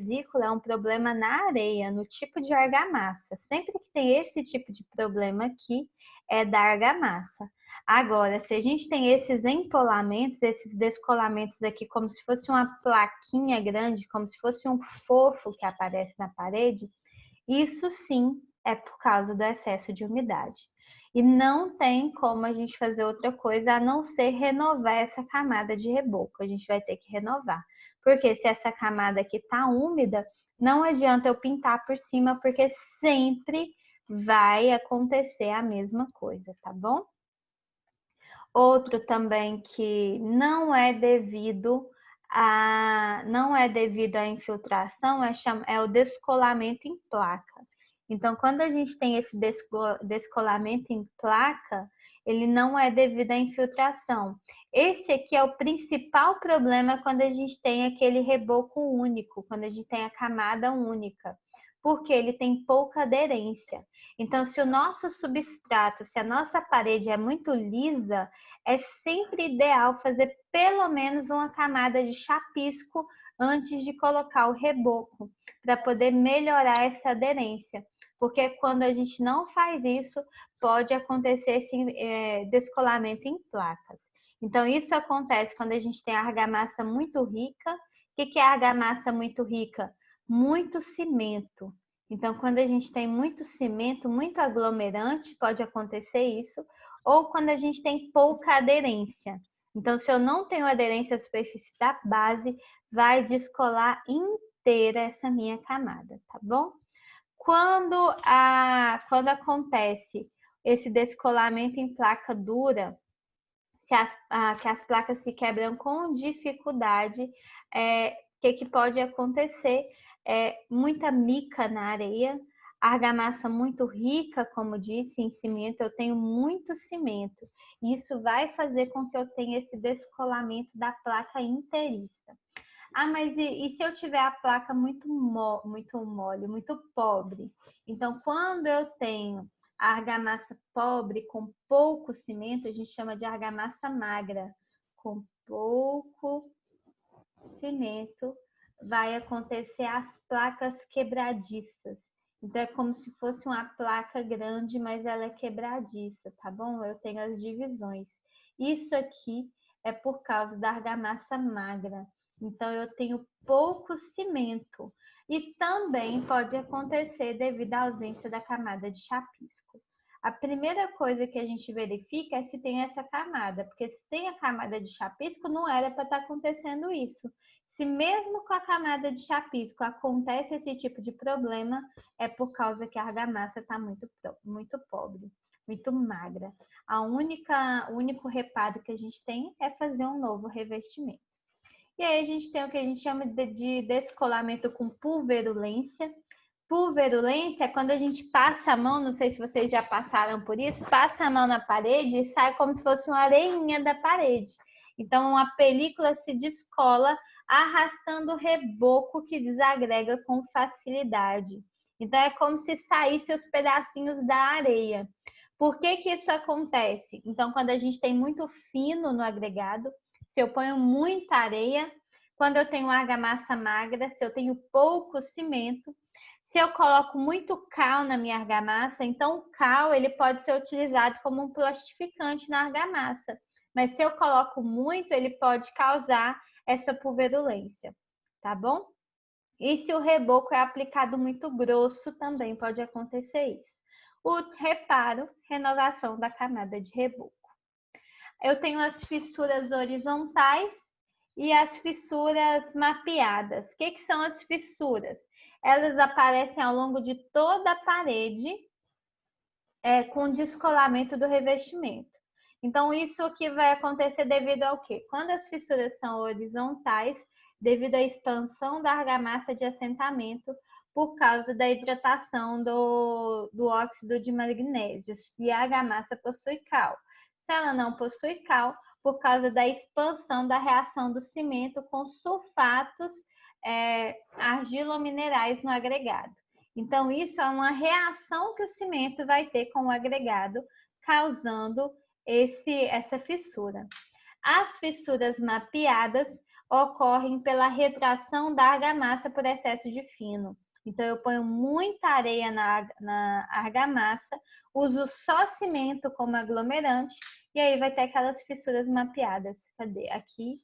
vesícula é um problema na areia, no tipo de argamassa. Sempre que tem esse tipo de problema aqui, é da argamassa. Agora, se a gente tem esses empolamentos, esses descolamentos aqui, como se fosse uma plaquinha grande, como se fosse um fofo que aparece na parede, isso sim é por causa do excesso de umidade. E não tem como a gente fazer outra coisa a não ser renovar essa camada de reboco. A gente vai ter que renovar. Porque se essa camada aqui tá úmida, não adianta eu pintar por cima, porque sempre vai acontecer a mesma coisa, tá bom? Outro também que não é devido à infiltração é o descolamento em placa. Então, quando a gente tem esse descolamento em placa, ele não é devido à infiltração. Esse aqui é o principal problema quando a gente tem aquele reboco único, quando a gente tem a camada única, porque ele tem pouca aderência. Então, se o nosso substrato, se a nossa parede é muito lisa, é sempre ideal fazer pelo menos uma camada de chapisco antes de colocar o reboco, para poder melhorar essa aderência. Porque quando a gente não faz isso, pode acontecer esse descolamento em placas. Então, isso acontece quando a gente tem argamassa muito rica. O que é argamassa muito rica? Muito cimento. Então, quando a gente tem muito cimento, muito aglomerante, pode acontecer isso. Ou quando a gente tem pouca aderência. Então, se eu não tenho aderência à superfície da base, vai descolar inteira essa minha camada, tá bom? Quando acontece esse descolamento em placa dura, que as placas se quebram com dificuldade, que pode acontecer? Muita mica na areia, argamassa muito rica, como disse, em cimento, eu tenho muito cimento. Isso vai fazer com que eu tenha esse descolamento da placa inteiriça. Ah, mas e se eu tiver a placa muito mole, muito pobre? Então, quando eu tenho a argamassa pobre com pouco cimento, a gente chama de argamassa magra. Com pouco cimento, vai acontecer as placas quebradiças. Então, é como se fosse uma placa grande, mas ela é quebradiça, tá bom? Eu tenho as divisões. Isso aqui é por causa da argamassa magra. Então, eu tenho pouco cimento. E também pode acontecer devido à ausência da camada de chapisco. A primeira coisa que a gente verifica é se tem essa camada, porque se tem a camada de chapisco, não era para estar acontecendo isso. Se mesmo com a camada de chapisco acontece esse tipo de problema, é por causa que a argamassa está muito pobre, muito magra. O único reparo que a gente tem é fazer um novo revestimento. E aí a gente tem o que a gente chama de descolamento com pulverulência. Pulverulência é quando a gente passa a mão, não sei se vocês já passaram por isso, passa a mão na parede e sai como se fosse uma areinha da parede. Então, a película se descola arrastando o reboco que desagrega com facilidade. Então, é como se saísse os pedacinhos da areia. Por que isso acontece? Então, quando a gente tem muito fino no agregado, se eu ponho muita areia, quando eu tenho argamassa magra, se eu tenho pouco cimento, se eu coloco muito cal na minha argamassa, então o cal ele pode ser utilizado como um plastificante na argamassa. Mas se eu coloco muito, ele pode causar essa pulverulência, tá bom? E se o reboco é aplicado muito grosso, também pode acontecer isso. O reparo, renovação da camada de reboco. Eu tenho as fissuras horizontais e as fissuras mapeadas. O que são as fissuras? Elas aparecem ao longo de toda a parede com descolamento do revestimento. Então, isso aqui vai acontecer devido ao quê? Quando as fissuras são horizontais, devido à expansão da argamassa de assentamento por causa da hidratação do óxido de magnésio, se a argamassa possui cal. Se ela não possui cal, por causa da expansão da reação do cimento com sulfatos argilominerais no agregado. Então, isso é uma reação que o cimento vai ter com o agregado, causando essa fissura. As fissuras mapeadas ocorrem pela retração da argamassa por excesso de fino. Então, eu ponho muita areia na argamassa, uso só cimento como aglomerante, e aí vai ter aquelas fissuras mapeadas. Cadê? Aqui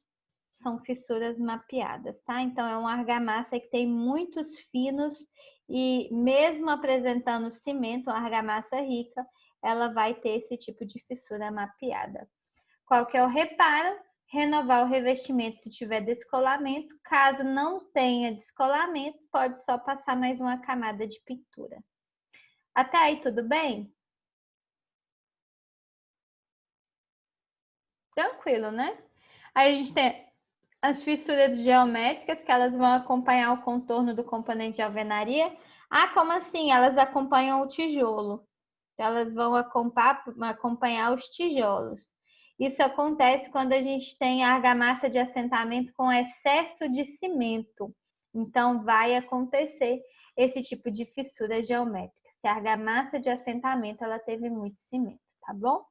são fissuras mapeadas, tá? Então, é uma argamassa que tem muitos finos e mesmo apresentando cimento, uma argamassa rica, ela vai ter esse tipo de fissura mapeada. Qual que é o reparo? Renovar o revestimento se tiver descolamento. Caso não tenha descolamento, pode só passar mais uma camada de pintura. Até aí, tudo bem? Tranquilo, né? Aí a gente tem as fissuras geométricas, que elas vão acompanhar o contorno do componente de alvenaria. Ah, como assim? Elas acompanham o tijolo. Elas vão acompanhar os tijolos. Isso acontece quando a gente tem argamassa de assentamento com excesso de cimento. Então, vai acontecer esse tipo de fissura geométrica. Se a argamassa de assentamento ela teve muito cimento, tá bom?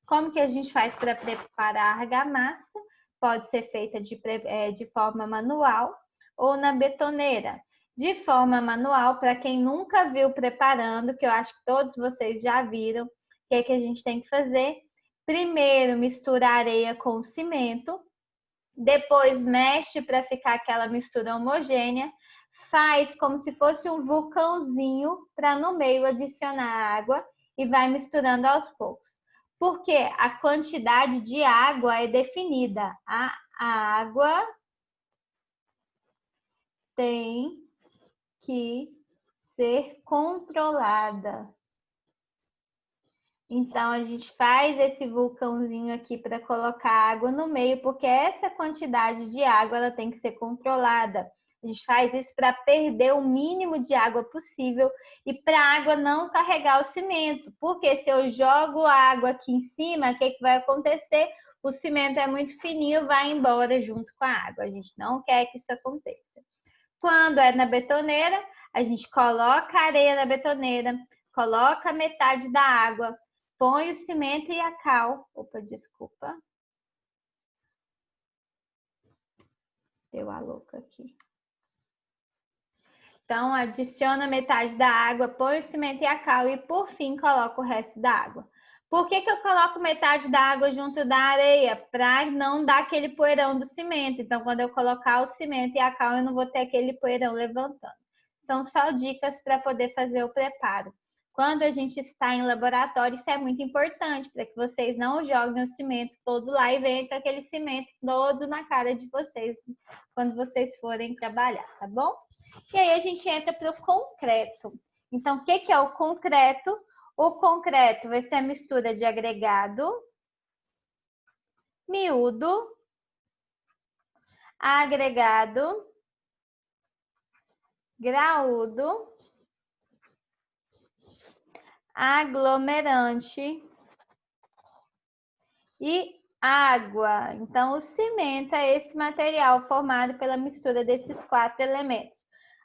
Como que a gente faz para preparar a argamassa? Pode ser feita de forma manual ou na betoneira. De forma manual, para quem nunca viu preparando, que eu acho que todos vocês já viram, o que é que a gente tem que fazer? Primeiro, mistura a areia com o cimento, depois mexe para ficar aquela mistura homogênea, faz como se fosse um vulcãozinho para no meio adicionar água e vai misturando aos poucos. Porque a quantidade de água é definida. A água tem que ser controlada. Então, a gente faz esse vulcãozinho aqui para colocar água no meio, porque essa quantidade de água ela tem que ser controlada. A gente faz isso para perder o mínimo de água possível e para a água não carregar o cimento. Porque se eu jogo a água aqui em cima, o que vai acontecer? O cimento é muito fininho, vai embora junto com a água. A gente não quer que isso aconteça. Quando é na betoneira, a gente coloca a areia na betoneira, coloca metade da água, põe o cimento e a cal. Opa, desculpa. Deu a louca aqui. Então, adiciona metade da água, põe o cimento e a cal e, por fim, coloca o resto da água. Por que eu coloco metade da água junto da areia? Para não dar aquele poeirão do cimento. Então, quando eu colocar o cimento e a cal, eu não vou ter aquele poeirão levantando. São só dicas para poder fazer o preparo. Quando a gente está em laboratório, isso é muito importante, para que vocês não joguem o cimento todo lá e venham com aquele cimento todo na cara de vocês quando vocês forem trabalhar, tá bom? E aí a gente entra para o concreto. Então, o que é o concreto? O concreto vai ser a mistura de agregado, miúdo, agregado, graúdo, aglomerante e água. Então, o cimento é esse material formado pela mistura desses 4 elementos.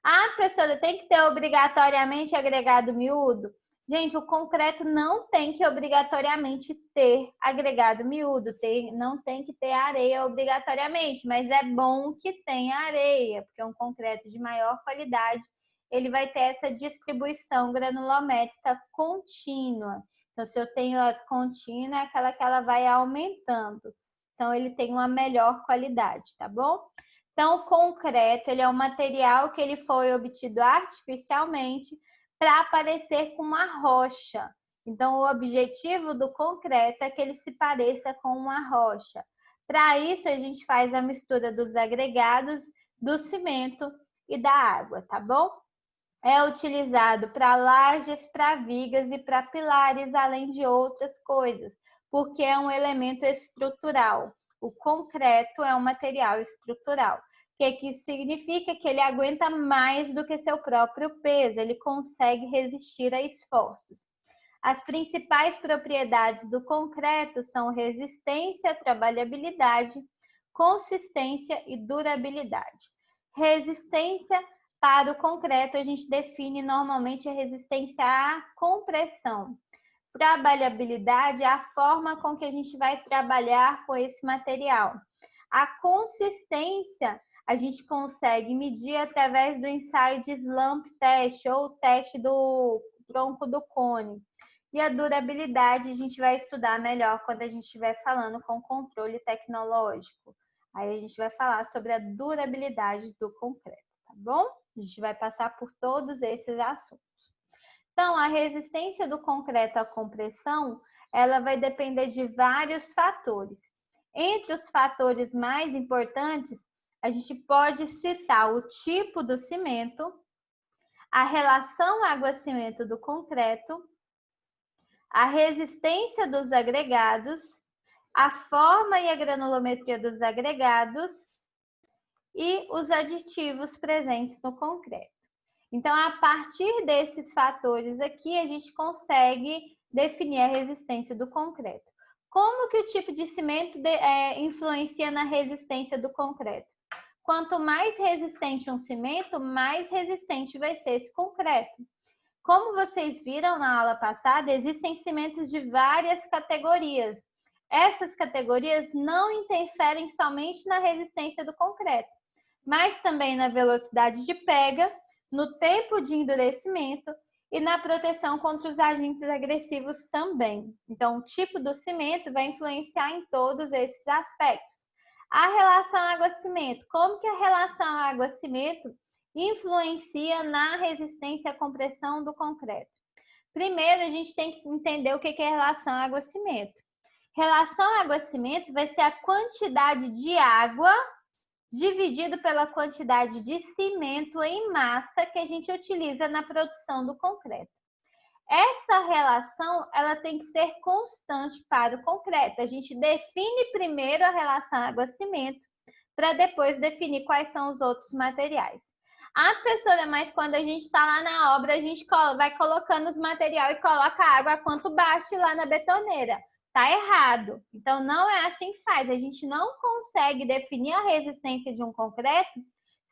Ah, professora, tem que ter obrigatoriamente agregado miúdo? Gente, o concreto não tem que obrigatoriamente ter agregado miúdo, não tem que ter areia obrigatoriamente, mas é bom que tenha areia, porque um concreto de maior qualidade, ele vai ter essa distribuição granulométrica contínua. Então, se eu tenho a contínua, é aquela que ela vai aumentando. Então, ele tem uma melhor qualidade, tá bom? Então, o concreto, ele é um material que ele foi obtido artificialmente para parecer com uma rocha. Então, o objetivo do concreto é que ele se pareça com uma rocha. Para isso, a gente faz a mistura dos agregados, do cimento e da água, tá bom? É utilizado para lajes, para vigas e para pilares, além de outras coisas, porque é um elemento estrutural. O concreto é um material estrutural, que significa que ele aguenta mais do que seu próprio peso, ele consegue resistir a esforços. As principais propriedades do concreto são resistência, trabalhabilidade, consistência e durabilidade. Resistência para o concreto, a gente define normalmente a resistência à compressão. Trabalhabilidade é a forma com que a gente vai trabalhar com esse material. A consistência a gente consegue medir através do ensaio de slump test ou teste do tronco do cone. E a durabilidade a gente vai estudar melhor quando a gente estiver falando com controle tecnológico. Aí a gente vai falar sobre a durabilidade do concreto, tá bom? A gente vai passar por todos esses assuntos. Então, a resistência do concreto à compressão, ela vai depender de vários fatores. Entre os fatores mais importantes, a gente pode citar o tipo do cimento, a relação água-cimento do concreto, a resistência dos agregados, a forma e a granulometria dos agregados e os aditivos presentes no concreto. Então, a partir desses fatores aqui, a gente consegue definir a resistência do concreto. Como que o tipo de cimento influencia na resistência do concreto? Quanto mais resistente um cimento, mais resistente vai ser esse concreto. Como vocês viram na aula passada, existem cimentos de várias categorias. Essas categorias não interferem somente na resistência do concreto, mas também na velocidade de pega, no tempo de endurecimento e na proteção contra os agentes agressivos também. Então, o tipo do cimento vai influenciar em todos esses aspectos. A relação água-cimento. Como que a relação água-cimento influencia na resistência à compressão do concreto? Primeiro, a gente tem que entender o que é relação água-cimento. Relação água-cimento vai ser a quantidade de água dividido pela quantidade de cimento em massa que a gente utiliza na produção do concreto. Essa relação, ela tem que ser constante para o concreto. A gente define primeiro a relação água-cimento para depois definir quais são os outros materiais. Ah, professora, mas quando a gente está lá na obra, a gente vai colocando os materiais e coloca a água quanto baixe lá na betoneira. Tá errado. Então, não é assim que faz. A gente não consegue definir a resistência de um concreto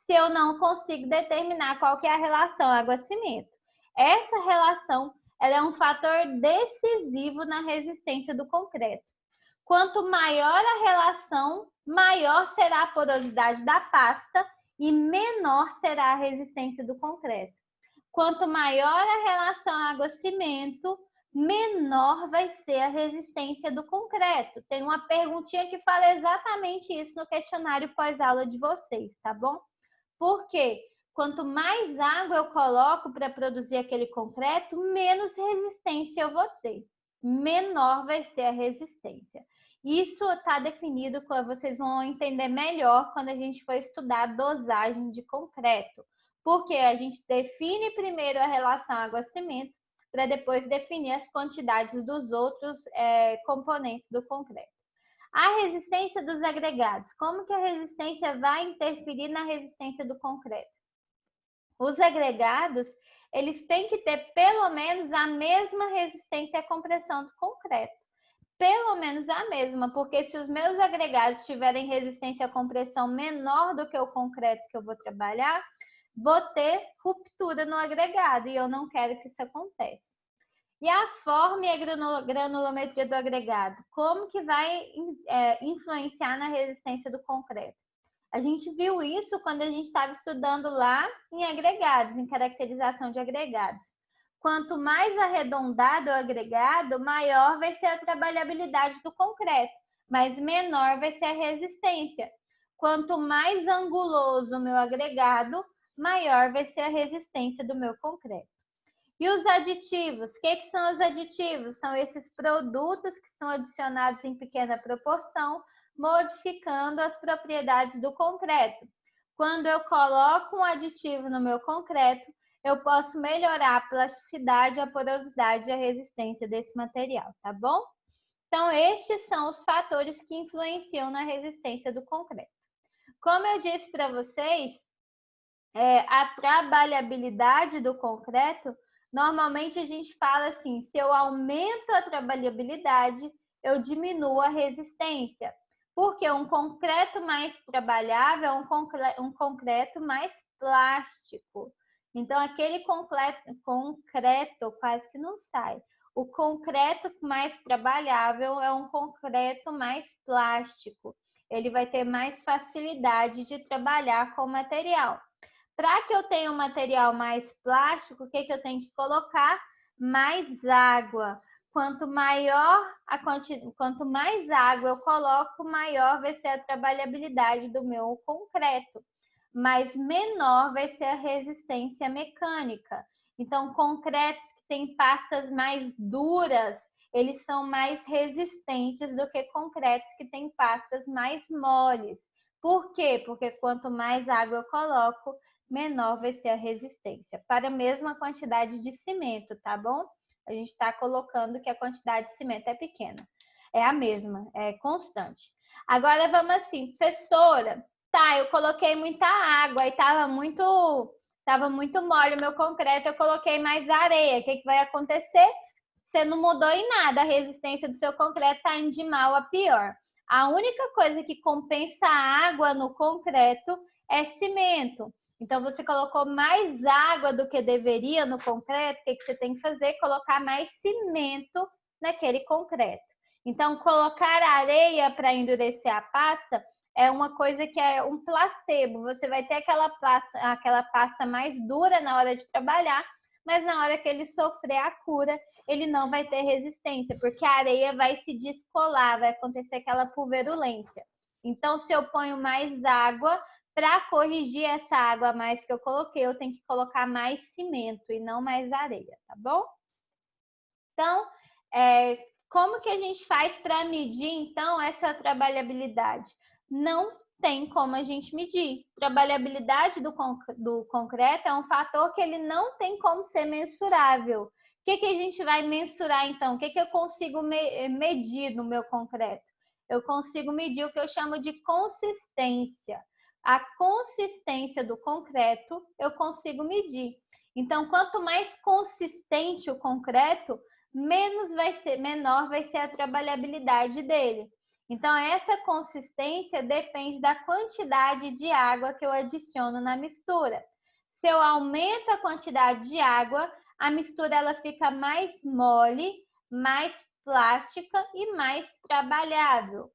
se eu não consigo determinar qual que é a relação água-cimento. Essa relação, ela é um fator decisivo na resistência do concreto. Quanto maior a relação, maior será a porosidade da pasta e menor será a resistência do concreto. Quanto maior a relação água-cimento, menor vai ser a resistência do concreto. Tem uma perguntinha que fala exatamente isso no questionário pós-aula de vocês, tá bom? Por quê? Quanto mais água eu coloco para produzir aquele concreto, menos resistência eu vou ter. Menor vai ser a resistência. Isso está definido, vocês vão entender melhor quando a gente for estudar a dosagem de concreto. Porque a gente define primeiro a relação água-cimento para depois definir as quantidades dos outros componentes do concreto. A resistência dos agregados. Como que a resistência vai interferir na resistência do concreto? Os agregados, eles têm que ter pelo menos a mesma resistência à compressão do concreto. Pelo menos a mesma, porque se os meus agregados tiverem resistência à compressão menor do que o concreto que eu vou trabalhar, vou ter ruptura no agregado e eu não quero que isso aconteça. E a forma e a granulometria do agregado, como que vai influenciar na resistência do concreto? A gente viu isso quando a gente estava estudando lá em agregados, em caracterização de agregados. Quanto mais arredondado o agregado, maior vai ser a trabalhabilidade do concreto, mas menor vai ser a resistência. Quanto mais anguloso o meu agregado, maior vai ser a resistência do meu concreto. E os aditivos? O que são os aditivos? São esses produtos que são adicionados em pequena proporção, modificando as propriedades do concreto. Quando eu coloco um aditivo no meu concreto, eu posso melhorar a plasticidade, a porosidade e a resistência desse material, tá bom? Então, estes são os fatores que influenciam na resistência do concreto. Como eu disse para vocês, a trabalhabilidade do concreto, normalmente a gente fala assim, se eu aumento a trabalhabilidade, eu diminuo a resistência. Porque um concreto mais trabalhável é um concreto mais plástico. Então, aquele concreto quase que não sai. O concreto mais trabalhável é um concreto mais plástico. ele vai ter mais facilidade de trabalhar com o material. Para que eu tenha um material mais plástico, o que eu tenho que colocar? Mais água. Quanto mais água eu coloco, maior vai ser a trabalhabilidade do meu concreto, mas menor vai ser a resistência mecânica. Então, concretos que têm pastas mais duras, eles são mais resistentes do que concretos que têm pastas mais moles. Por quê? Porque quanto mais água eu coloco, menor vai ser a resistência, para a mesma quantidade de cimento, tá bom? A gente está colocando que a quantidade de cimento é pequena. É a mesma, é constante. Agora vamos assim, professora, tá, eu coloquei muita água e tava muito mole o meu concreto, eu coloquei mais areia. O que vai acontecer? Você não mudou em nada, a resistência do seu concreto está indo de mal a pior. A única coisa que compensa a água no concreto é cimento. Então, você colocou mais água do que deveria no concreto, o que você tem que fazer? Colocar mais cimento naquele concreto. Então, colocar areia para endurecer a pasta é uma coisa que é um placebo. Você vai ter aquela pasta mais dura na hora de trabalhar, mas na hora que ele sofrer a cura, ele não vai ter resistência, porque a areia vai se descolar, vai acontecer aquela pulverulência. Então, se eu ponho mais água, para corrigir essa água a mais que eu coloquei, eu tenho que colocar mais cimento e não mais areia, tá bom? Então, como que a gente faz para medir, então, essa trabalhabilidade? Não tem como a gente medir. Trabalhabilidade do concreto é um fator que ele não tem como ser mensurável. O que a gente vai mensurar, então? O que eu consigo medir no meu concreto? Eu consigo medir o que eu chamo de consistência. A consistência do concreto eu consigo medir. Então, quanto mais consistente o concreto, menor vai ser a trabalhabilidade dele. Então, essa consistência depende da quantidade de água que eu adiciono na mistura. Se eu aumento a quantidade de água, a mistura ela fica mais mole, mais plástica e mais trabalhável.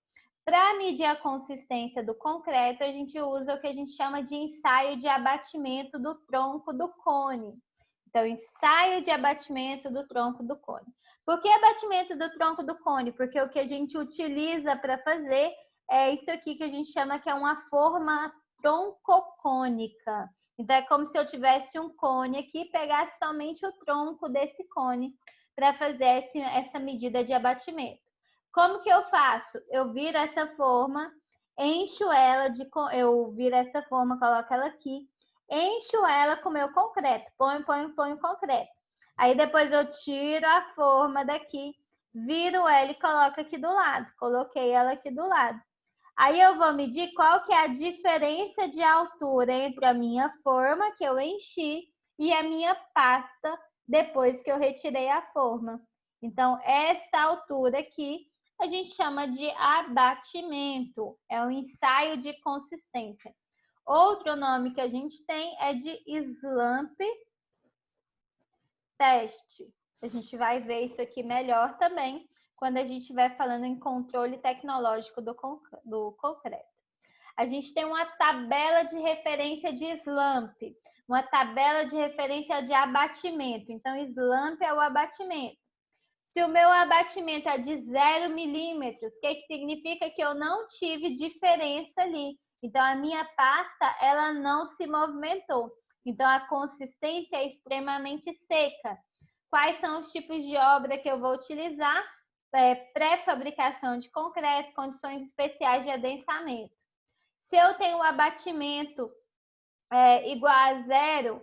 Para medir a consistência do concreto, a gente usa o que a gente chama de ensaio de abatimento do tronco do cone. Então, ensaio de abatimento do tronco do cone. Por que abatimento do tronco do cone? Porque o que a gente utiliza para fazer é isso aqui que a gente chama que é uma forma troncocônica. Então, é como se eu tivesse um cone aqui e pegasse somente o tronco desse cone para fazer essa medida de abatimento. Como que eu faço? Eu viro essa forma, encho ela eu viro essa forma, coloco ela aqui, encho ela com o meu concreto, ponho concreto. Aí depois eu tiro a forma daqui, viro ela e coloco aqui do lado. Coloquei ela aqui do lado. Aí eu vou medir qual que é a diferença de altura entre a minha forma que eu enchi e a minha pasta depois que eu retirei a forma. Então, essa altura aqui a gente chama de abatimento. É um ensaio de consistência. Outro nome que a gente tem é de slump teste. A gente vai ver isso aqui melhor também quando a gente estiver falando em controle tecnológico do concreto. A gente tem uma tabela de referência de slump, uma tabela de referência de abatimento. Então, slump é o abatimento. Se o meu abatimento é de 0 milímetros, o que significa que eu não tive diferença ali. Então, a minha pasta, ela não se movimentou. Então, a consistência é extremamente seca. Quais são os tipos de obra que eu vou utilizar? Pré-fabricação de concreto, condições especiais de adensamento. Se eu tenho um abatimento igual a 0,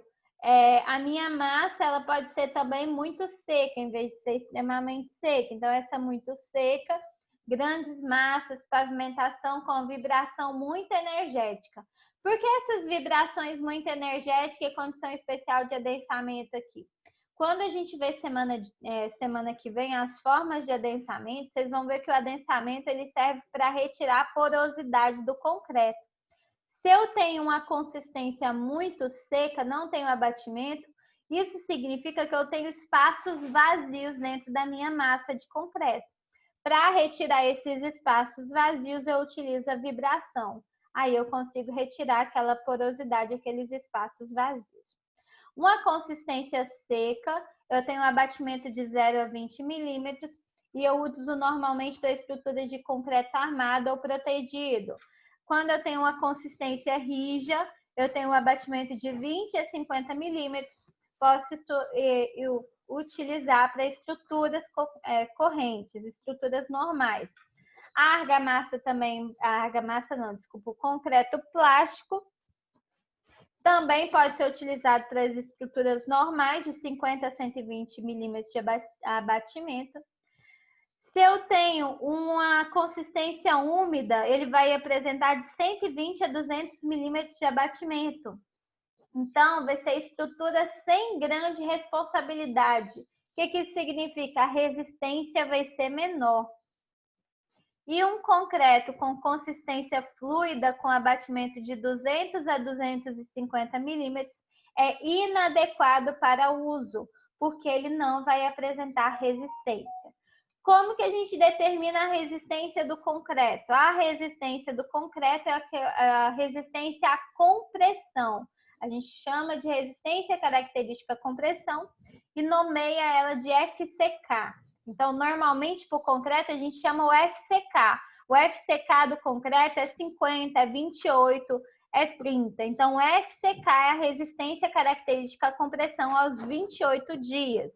a minha massa ela pode ser também muito seca, em vez de ser extremamente seca. Então, essa muito seca, grandes massas, pavimentação com vibração muito energética. Por que essas vibrações muito energéticas e condição especial de adensamento aqui? Quando a gente vê semana que vem as formas de adensamento, vocês vão ver que o adensamento ele serve para retirar a porosidade do concreto. Se eu tenho uma consistência muito seca, não tenho abatimento, isso significa que eu tenho espaços vazios dentro da minha massa de concreto. Para retirar esses espaços vazios, eu utilizo a vibração. Aí eu consigo retirar aquela porosidade, aqueles espaços vazios. Uma consistência seca, eu tenho um abatimento de 0 a 20 milímetros e eu uso normalmente para estruturas de concreto armado ou protegido. Quando eu tenho uma consistência rija, eu tenho um abatimento de 20 a 50 milímetros, posso utilizar para estruturas correntes, estruturas normais. A argamassa também, o concreto plástico também pode ser utilizado para as estruturas normais de 50 a 120 milímetros de abatimento. Se eu tenho uma consistência úmida, ele vai apresentar de 120 a 200 milímetros de abatimento. Então, vai ser estrutura sem grande responsabilidade. O que isso significa? A resistência vai ser menor. E um concreto com consistência fluida, com abatimento de 200 a 250 milímetros, é inadequado para uso, porque ele não vai apresentar resistência. Como que a gente determina a resistência do concreto? A resistência do concreto é a resistência à compressão. A gente chama de resistência característica à compressão e nomeia ela de FCK. Então, normalmente, para o concreto, a gente chama o FCK. O FCK do concreto é 50, é 28, é 30. Então, o FCK é a resistência característica à compressão aos 28 dias.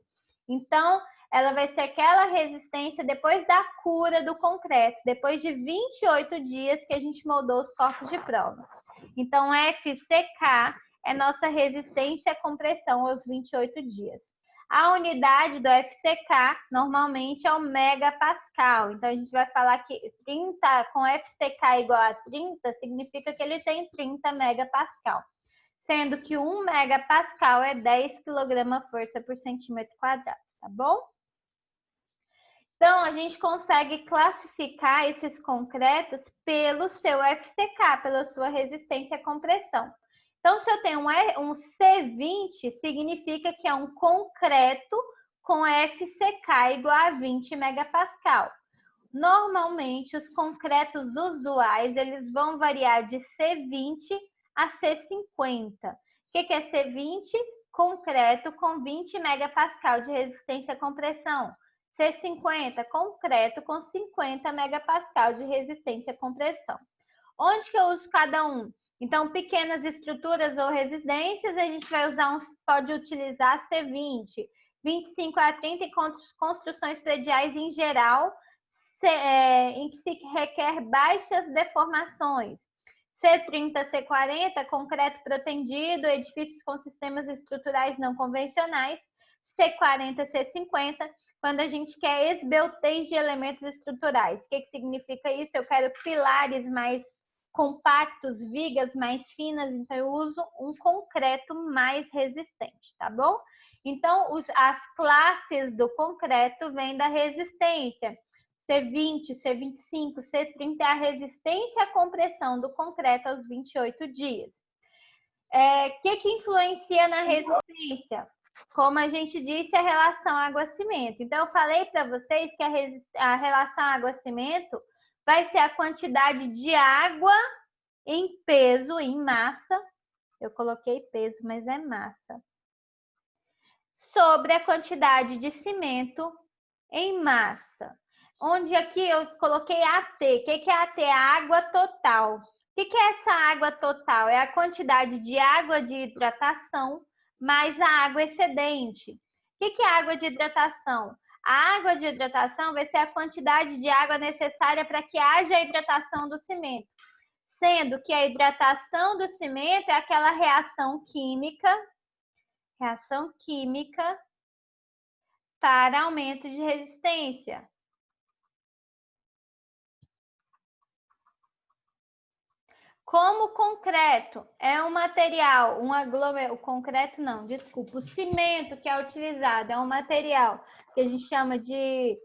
Então, ela vai ser aquela resistência depois da cura do concreto, depois de 28 dias que a gente moldou os corpos de prova. Então, FCK é nossa resistência à compressão aos 28 dias. A unidade do FCK normalmente é o megapascal. Então, a gente vai falar que 30 com FCK igual a 30 significa que ele tem 30 megapascal. Sendo que 1 megapascal é 10 kgfm por centímetro quadrado, tá bom? Então, a gente consegue classificar esses concretos pelo seu FCK, pela sua resistência à compressão. Então, se eu tenho um C20, significa que é um concreto com FCK igual a 20 megapascal. Normalmente, os concretos usuais, eles vão variar de C20 a C50. O que é C20? Concreto com 20 megapascal de resistência à compressão. C50, concreto com 50 megapascal de resistência à compressão. Onde que eu uso cada um? Então, pequenas estruturas ou residências, a gente vai usar pode utilizar C20, 25 a 30 em construções prediais em geral, em que se requer baixas deformações. C30, C40, concreto protendido, edifícios com sistemas estruturais não convencionais. C40, C50, quando a gente quer esbeltez de elementos estruturais. O que significa isso? Eu quero pilares mais compactos, vigas mais finas, então eu uso um concreto mais resistente, tá bom? Então, as classes do concreto vêm da resistência. C20, C25, C30 é a resistência à compressão do concreto aos 28 dias. O que influencia na resistência? Como a gente disse, a relação água-cimento. Então, eu falei para vocês que a relação água-cimento vai ser a quantidade de água em peso, em massa. Eu coloquei peso, mas é massa. Sobre a quantidade de cimento em massa. Onde aqui eu coloquei AT. O que é AT? A água total. O que é essa água total? É a quantidade de água de hidratação mais a água excedente. O que é água de hidratação? A água de hidratação vai ser a quantidade de água necessária para que haja a hidratação do cimento. Sendo que a hidratação do cimento é aquela reação química para aumento de resistência. Como o concreto é um material, o concreto não, desculpa, o cimento que é utilizado é um material que a gente chama de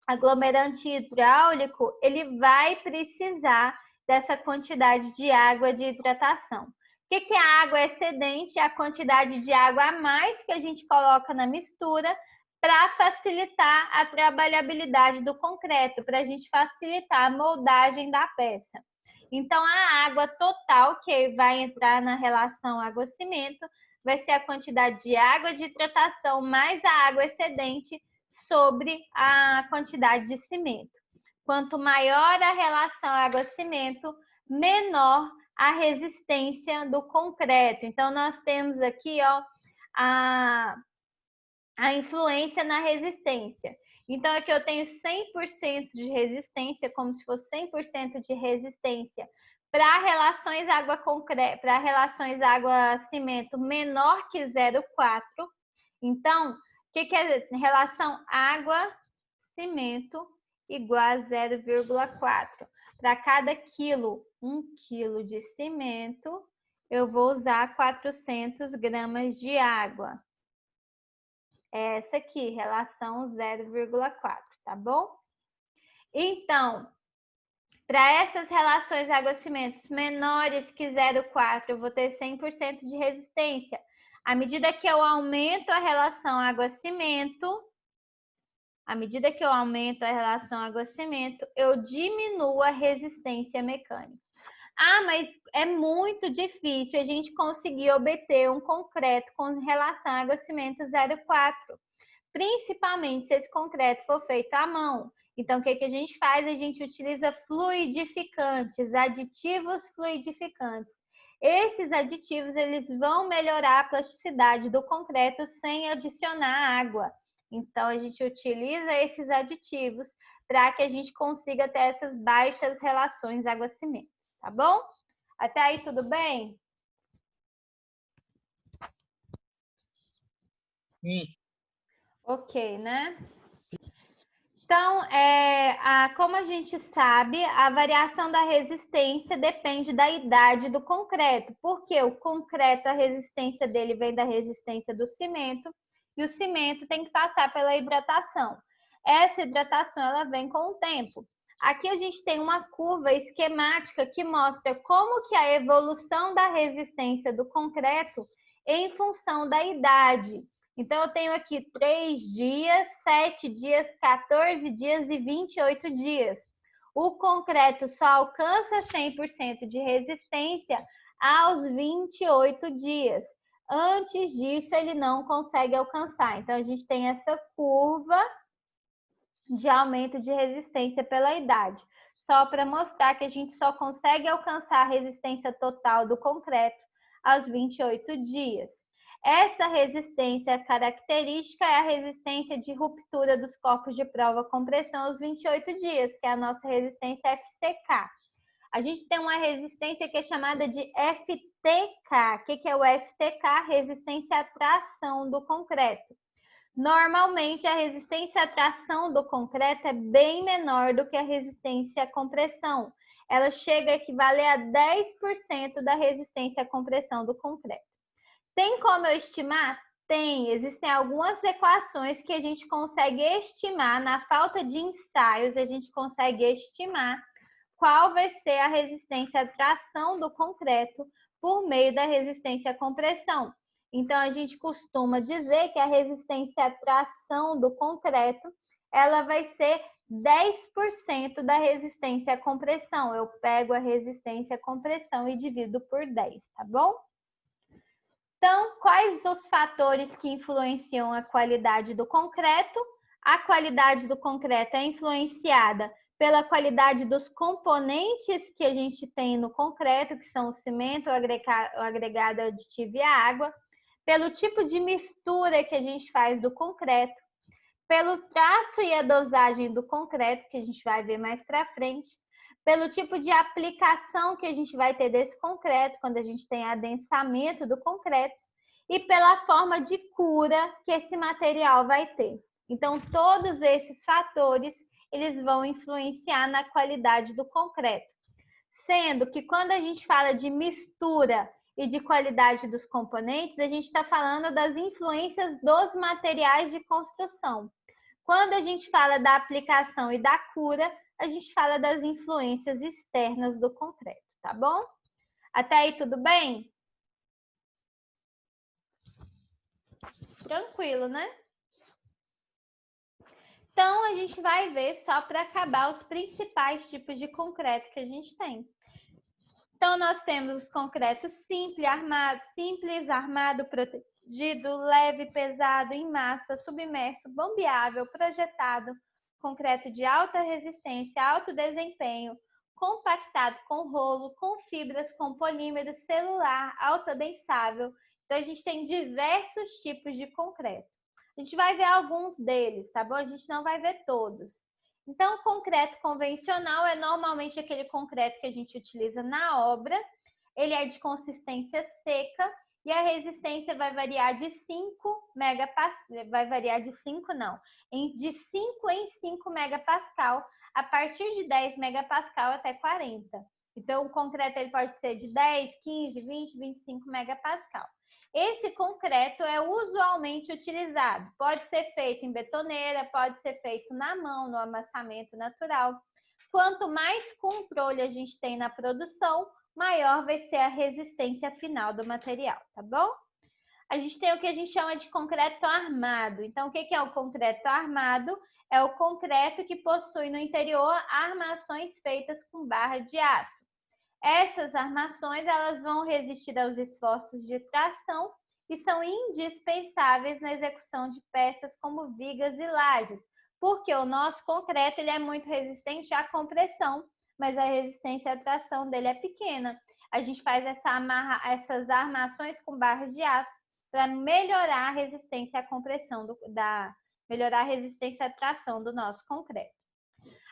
aglomerante hidráulico, ele vai precisar dessa quantidade de água de hidratação. O que é a água excedente? É a quantidade de água a mais que a gente coloca na mistura para facilitar a trabalhabilidade do concreto, para a gente facilitar a moldagem da peça. Então, a água total que vai entrar na relação água-cimento vai ser a quantidade de água de hidratação mais a água excedente sobre a quantidade de cimento. Quanto maior a relação água-cimento, menor a resistência do concreto. Então, nós temos aqui, ó, a influência na resistência. Então, aqui eu tenho 100% de resistência, como se fosse 100% de resistência para relações água-cimento menor que 0,4. Então, o que é relação água-cimento igual a 0,4? Para cada quilo, 1 quilo de cimento, eu vou usar 400 gramas de água. Essa aqui, relação 0,4, tá bom? Então, para essas relações água-cimentos menores que 0,4, eu vou ter 100% de resistência. À medida que eu aumento a relação água-cimento, eu diminuo a resistência mecânica. Ah, mas é muito difícil a gente conseguir obter um concreto com relação a água-cimento 0,4. Principalmente se esse concreto for feito à mão. Então, o que a gente faz? A gente utiliza fluidificantes, aditivos fluidificantes. Esses aditivos, eles vão melhorar a plasticidade do concreto sem adicionar água. Então, a gente utiliza esses aditivos para que a gente consiga ter essas baixas relações água-cimento. Tá bom? Até aí, tudo bem? Sim. Ok, né? Então, como a gente sabe, a variação da resistência depende da idade do concreto, porque o concreto, a resistência dele vem da resistência do cimento, e o cimento tem que passar pela hidratação. Essa hidratação, ela vem com o tempo. Aqui a gente tem uma curva esquemática que mostra como que a evolução da resistência do concreto em função da idade. Então, eu tenho aqui 3 dias, 7 dias, 14 dias e 28 dias. O concreto só alcança 100% de resistência aos 28 dias. Antes disso, ele não consegue alcançar. Então, a gente tem essa curva de aumento de resistência pela idade. Só para mostrar que a gente só consegue alcançar a resistência total do concreto aos 28 dias. Essa resistência característica é a resistência de ruptura dos corpos de prova com pressão aos 28 dias, que é a nossa resistência FTK. A gente tem uma resistência que é chamada de FTK. O que é o FTK? Resistência à tração do concreto. Normalmente, a resistência à tração do concreto é bem menor do que a resistência à compressão. Ela chega a equivaler a 10% da resistência à compressão do concreto. Tem como eu estimar? Tem. Existem algumas equações que a gente consegue estimar, na falta de ensaios, a gente consegue estimar qual vai ser a resistência à tração do concreto por meio da resistência à compressão. Então, a gente costuma dizer que a resistência à tração do concreto, ela vai ser 10% da resistência à compressão. Eu pego a resistência à compressão e divido por 10, tá bom? Então, quais os fatores que influenciam a qualidade do concreto? A qualidade do concreto é influenciada pela qualidade dos componentes que a gente tem no concreto, que são o cimento, o agregado aditivo e a água, pelo tipo de mistura que a gente faz do concreto, pelo traço e a dosagem do concreto, que a gente vai ver mais para frente, pelo tipo de aplicação que a gente vai ter desse concreto, quando a gente tem adensamento do concreto, e pela forma de cura que esse material vai ter. Então, todos esses fatores, eles vão influenciar na qualidade do concreto. Sendo que quando a gente fala de mistura e de qualidade dos componentes, a gente está falando das influências dos materiais de construção. Quando a gente fala da aplicação e da cura, a gente fala das influências externas do concreto, tá bom? Até aí tudo bem? Tranquilo, né? Então, a gente vai ver só para acabar os principais tipos de concreto que a gente tem. Então, nós temos os concretos simples, armado, protegido, leve, pesado, em massa, submerso, bombeável, projetado, concreto de alta resistência, alto desempenho, compactado com rolo, com fibras, com polímero, celular, autoadensável. Então, a gente tem diversos tipos de concreto. A gente vai ver alguns deles, tá bom? A gente não vai ver todos. Então, o concreto convencional é normalmente aquele concreto que a gente utiliza na obra. Ele é de consistência seca e a resistência vai variar de 5 megapascal, de 5 em 5 megapascal, a partir de 10 megapascal até 40. Então, o concreto ele pode ser de 10, 15, 20, 25 megapascal. Esse concreto é usualmente utilizado. Pode ser feito em betoneira, pode ser feito na mão, no amassamento natural. Quanto mais controle a gente tem na produção, maior vai ser a resistência final do material, tá bom? A gente tem o que a gente chama de concreto armado. Então, o que é o concreto armado? É o concreto que possui no interior armações feitas com barra de aço. Essas armações elas vão resistir aos esforços de tração e são indispensáveis na execução de peças como vigas e lajes, porque o nosso concreto ele é muito resistente à compressão, mas a resistência à tração dele é pequena. A gente faz essas armações com barras de aço para melhorar a resistência à compressão, melhorar a resistência à tração do nosso concreto.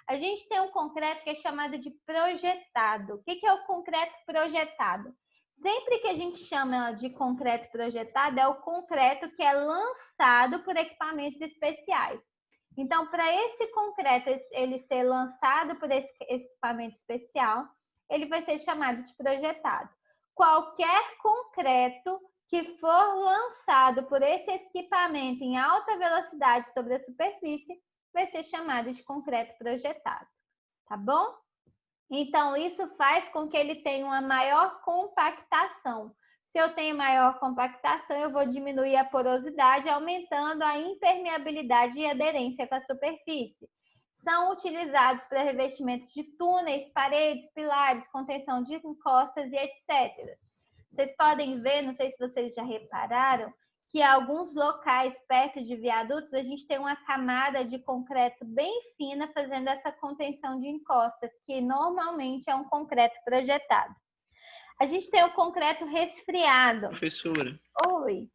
A gente tem um concreto que é chamado de projetado. O que é o concreto projetado? Sempre que a gente chama de concreto projetado, é o concreto que é lançado por equipamentos especiais. Então, para esse concreto ele ser lançado por esse equipamento especial, ele vai ser chamado de projetado. Qualquer concreto que for lançado por esse equipamento em alta velocidade sobre a superfície vai ser chamado de concreto projetado, tá bom? Então, isso faz com que ele tenha uma maior compactação. Se eu tenho maior compactação, eu vou diminuir a porosidade, aumentando a impermeabilidade e aderência com a superfície. São utilizados para revestimentos de túneis, paredes, pilares, contenção de encostas e etc. Vocês podem ver, não sei se vocês já repararam, que em alguns locais perto de viadutos a gente tem uma camada de concreto bem fina fazendo essa contenção de encostas, que normalmente é um concreto projetado. A gente tem o concreto resfriado. Professora. Oi.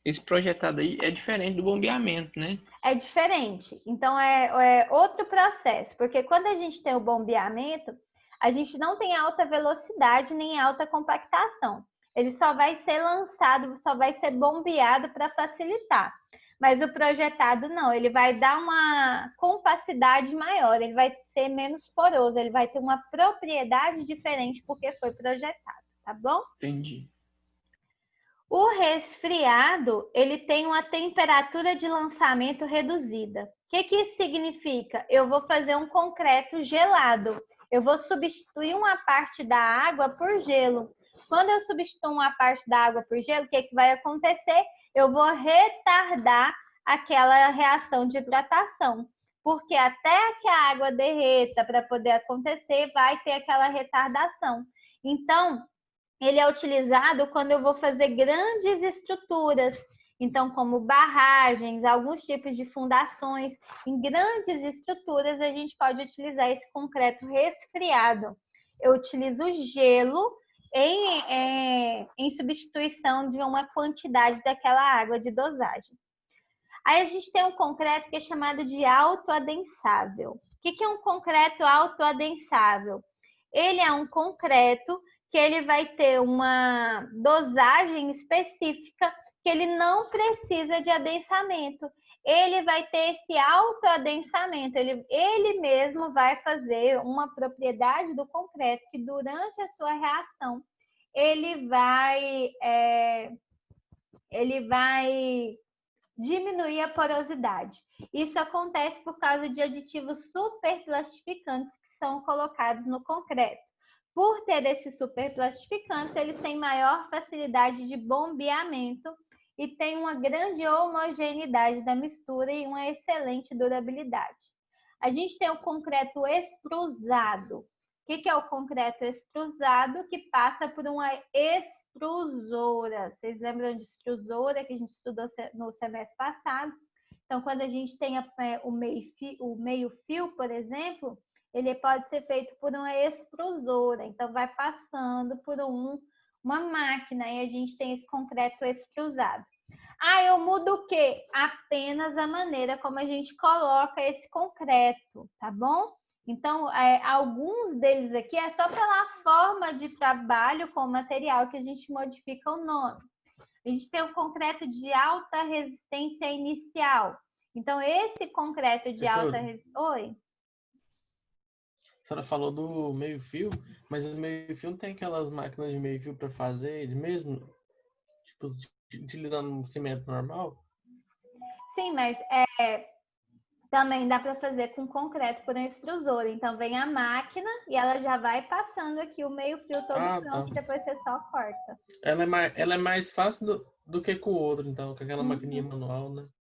Esse projetado aí é diferente do bombeamento, né? É diferente. Então, é outro processo, porque quando a gente tem o bombeamento, a gente não tem alta velocidade nem alta compactação. Ele só vai ser lançado, só vai ser bombeado para facilitar. Mas o projetado não, ele vai dar uma compacidade maior, ele vai ser menos poroso, ele vai ter uma propriedade diferente porque foi projetado, tá bom? Entendi. O resfriado, ele tem uma temperatura de lançamento reduzida. O que isso significa? Eu vou fazer um concreto gelado. Eu vou substituir uma parte da água por gelo. Quando eu substituo uma parte da água por gelo, o que vai acontecer? Eu vou retardar aquela reação de hidratação. Porque até que a água derreta para poder acontecer, vai ter aquela retardação. Então, ele é utilizado quando eu vou fazer grandes estruturas, então como barragens, alguns tipos de fundações. Em grandes estruturas a gente pode utilizar esse concreto resfriado. Eu utilizo gelo em substituição de uma quantidade daquela água de dosagem. Aí a gente tem um concreto que é chamado de autoadensável. O que é um concreto autoadensável? Ele é um concreto que ele vai ter uma dosagem específica que ele não precisa de adensamento. Ele vai ter esse autoadensamento, ele mesmo vai fazer uma propriedade do concreto que durante a sua reação ele vai diminuir a porosidade. Isso acontece por causa de aditivos superplastificantes que são colocados no concreto. Por ter esses superplastificantes, eles têm maior facilidade de bombeamento e tem uma grande homogeneidade da mistura e uma excelente durabilidade. A gente tem o concreto extrusado. O que é o concreto extrusado? Que passa por uma extrusora. Vocês lembram de extrusora que a gente estudou no semestre passado? Então, quando a gente tem o meio-fio, por exemplo, ele pode ser feito por uma extrusora. Então, vai passando por uma máquina e a gente tem esse concreto extrusado. Eu mudo o quê? Apenas a maneira como a gente coloca esse concreto, tá bom? Então, alguns deles aqui é só pela forma de trabalho com o material que a gente modifica o nome. A gente tem o concreto de alta resistência inicial. Então, esse concreto de alta resistência... Oi? A senhora falou do meio-fio, mas o meio-fio não tem aquelas máquinas de meio-fio para fazer ele mesmo? Tipo, utilizando um cimento normal? Sim, mas também dá para fazer com concreto por uma extrusora. Então, vem a máquina e ela já vai passando aqui o meio-fio todo pronto, e depois você só corta. Ela é mais fácil do que com o outro, então, com aquela maquininha manual, né?